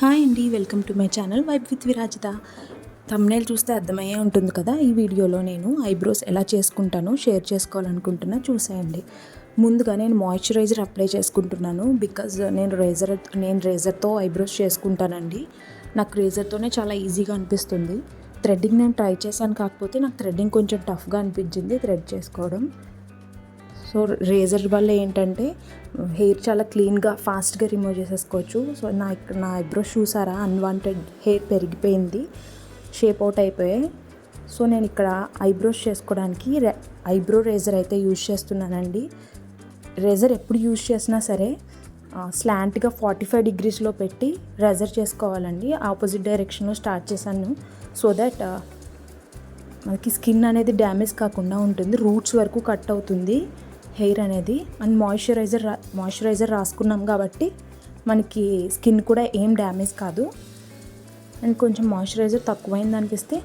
Hi అండి, welcome to my channel vibe with Virajita. Thumbnail చూస్తే అర్థమయ్యే ఉంటుంది కదా. ఈ వీడియోలో నేను ఐబ్రోస్ ఎలా చేసుకుంటానో షేర్ చేసుకోవాలనుకుంటున్నా, చూసేయండి. ముందుగా నేను మాయిశ్చరైజర్ అప్లై చేసుకుంటున్నాను. బికాజ్ నేను రేజర్తో ఐబ్రోస్ చేసుకుంటానండి. నాకు రేజర్తోనే చాలా ఈజీగా అనిపిస్తుంది. థ్రెడ్డింగ్ నేను ట్రై చేశాను, కాకపోతే నాకు థ్రెడ్డింగ్ కొంచెం టఫ్గా అనిపించింది థ్రెడ్ చేసుకోవడం. సో రేజర్ వల్ల ఏంటంటే హెయిర్ చాలా క్లీన్గా ఫాస్ట్గా రిమూవ్ చేసేసుకోవచ్చు. సో నా ఐబ్రోస్ చూసారా, అన్వాంటెడ్ హెయిర్ పెరిగిపోయింది, షేప్ అవుట్ అయిపోయాయి. సో నేను ఇక్కడ ఐబ్రోస్ చేసుకోవడానికి ఐబ్రో రేజర్ అయితే యూజ్ చేస్తున్నానండి. రేజర్ ఎప్పుడు యూజ్ చేసినా సరే స్లాంట్గా 45 డిగ్రీస్లో పెట్టి రేజర్ చేసుకోవాలండి. ఆపోజిట్ డైరెక్షన్లో స్టార్ట్ చేశాను, సో దట్ మనకి స్కిన్ అనేది డ్యామేజ్ కాకుండా ఉంటుంది. రూట్స్ వరకు కట్ అవుతుంది హెయిర్ అనేది. అండ్ మాయిశ్చరైజర్ రాసుకున్నాం కాబట్టి మనకి స్కిన్ కూడా ఏం డ్యామేజ్ కాదు. అండ్ కొంచెం మాయిశ్చరైజర్ తక్కువైంది అనిపిస్తే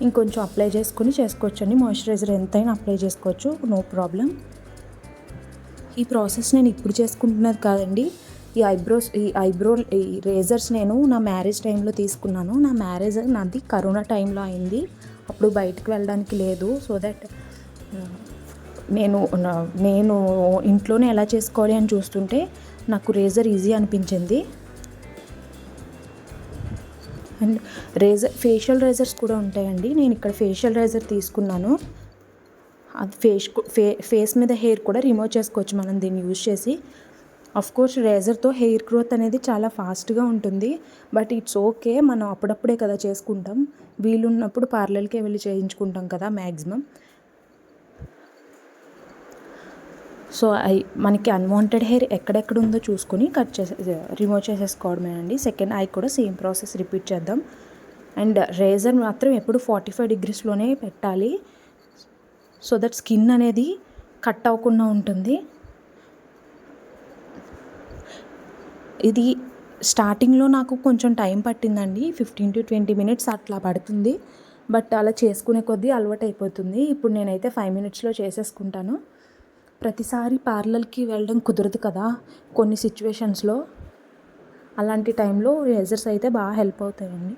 ఇంకొంచెం అప్లై చేసుకుని చేసుకోవచ్చు అండి. మాయిశ్చరైజర్ ఎంతైనా అప్లై చేసుకోవచ్చు, నో ప్రాబ్లం. ఈ ప్రాసెస్ నేను ఇప్పుడు చేసుకుంటున్నది కాదండి. ఈ రేజర్స్ నేను నా మ్యారేజ్ టైంలో తీసుకున్నాను. నా మ్యారేజ్ నాది కరోనా టైంలో అయింది. అప్పుడు బయటకు వెళ్ళడానికి లేదు. సో దట్ నేను ఇంట్లోనే ఎలా చేసుకోవాలి అని చూస్తుంటే నాకు రేజర్ ఈజీ అనిపించింది. అండ్ ఫేషియల్ రేజర్స్ కూడా ఉంటాయండి. నేను ఇక్కడ ఫేషియల్ రేజర్ తీసుకున్నాను. అది ఫేస్ మీద హెయిర్ కూడా రిమూవ్ చేసుకోవచ్చు మనం దీన్ని యూజ్ చేసి. కోర్స్ రేజర్తో హెయిర్ గ్రోత్ అనేది చాలా ఫాస్ట్గా ఉంటుంది, బట్ ఇట్స్ ఓకే. మనం అప్పుడప్పుడే కదా చేసుకుంటాం, వీలున్నప్పుడు పార్లర్కే వెళ్ళి చేయించుకుంటాం కదా మ్యాక్సిమం. సో మనకి అన్వాంటెడ్ హెయిర్ ఎక్కడెక్కడ ఉందో చూసుకొని రిమూవ్ చేసేసుకోవడమేనండి. సెకండ్ ఐ కూడా సేమ్ ప్రాసెస్ రిపీట్ చేద్దాం. అండ్ రేజర్ మాత్రం ఎప్పుడు 45 డిగ్రీస్లోనే పెట్టాలి, సో దట్ స్కిన్ అనేది కట్ అవ్వకుండా ఉంటుంది. ఇది స్టార్టింగ్లో నాకు కొంచెం టైం పట్టిందండి, 15 to 20 minutes అట్లా పడుతుంది. బట్ అలా చేసుకునే కొద్దీ అలవాటు అయిపోతుంది. ఇప్పుడు నేనైతే 5 minutesలో చేసేసుకుంటాను. ప్రతిసారి పార్లర్కి వెళ్ళడం కుదరదు కదా కొన్ని సిచ్యువేషన్స్లో. అలాంటి టైంలో రేజర్స్ అయితే బాగా హెల్ప్ అవుతాయండి.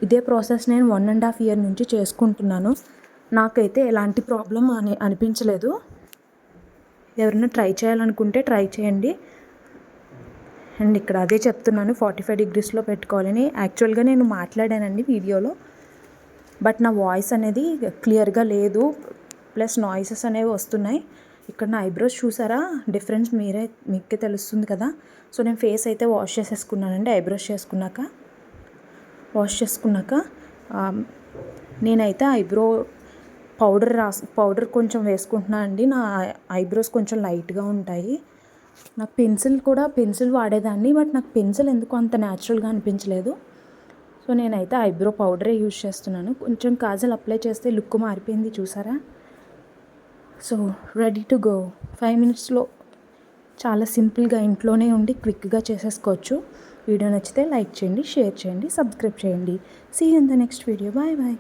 ఇదే ప్రాసెస్ నేను 1.5 year నుంచి చేసుకుంటున్నాను. నాకైతే ఎలాంటి ప్రాబ్లం అనిపించలేదు. ఎవరైనా ట్రై చేయాలనుకుంటే ట్రై చేయండి. అండ్ ఇక్కడ అదే చెప్తున్నాను, 45 డిగ్రీస్లో పెట్టుకోవాలని. యాక్చువల్గా నేను మాట్లాడానండి వీడియోలో, బట్ నా వాయిస్ అనేది క్లియర్గా లేదు, ప్లస్ నాయిసెస్ అనేవి వస్తున్నాయి. ఇక్కడ నా ఐబ్రోస్ చూసారా, డిఫరెన్స్ మీకే తెలుస్తుంది కదా. సో నేను ఫేస్ అయితే వాష్ చేసేసుకున్నానండి. ఐబ్రోస్ వాష్ చేసుకున్నాక నేనైతే ఐబ్రో పౌడర్ కొంచెం వేసుకుంటున్నాను అండి. నా ఐబ్రోస్ కొంచెం లైట్గా ఉంటాయి. నాకు పెన్సిల్ వాడేదాన్ని, బట్ నాకు పెన్సిల్ ఎందుకు అంత న్యాచురల్గా అనిపించలేదు. సో నేనైతే ఐబ్రో పౌడరే యూజ్ చేస్తున్నాను. కొంచెం కాజల్ అప్లై చేస్తే లుక్ మారిపోయింది, చూసారా. So ready to go. 5 minutesలో చాలా సింపుల్గా ఇంట్లోనే ఉండి క్విక్గా చేసేసుకోవచ్చు. వీడియో నచ్చితే లైక్ చేయండి, షేర్ చేయండి, సబ్స్క్రైబ్ చేయండి. See you in the next video. Bye bye.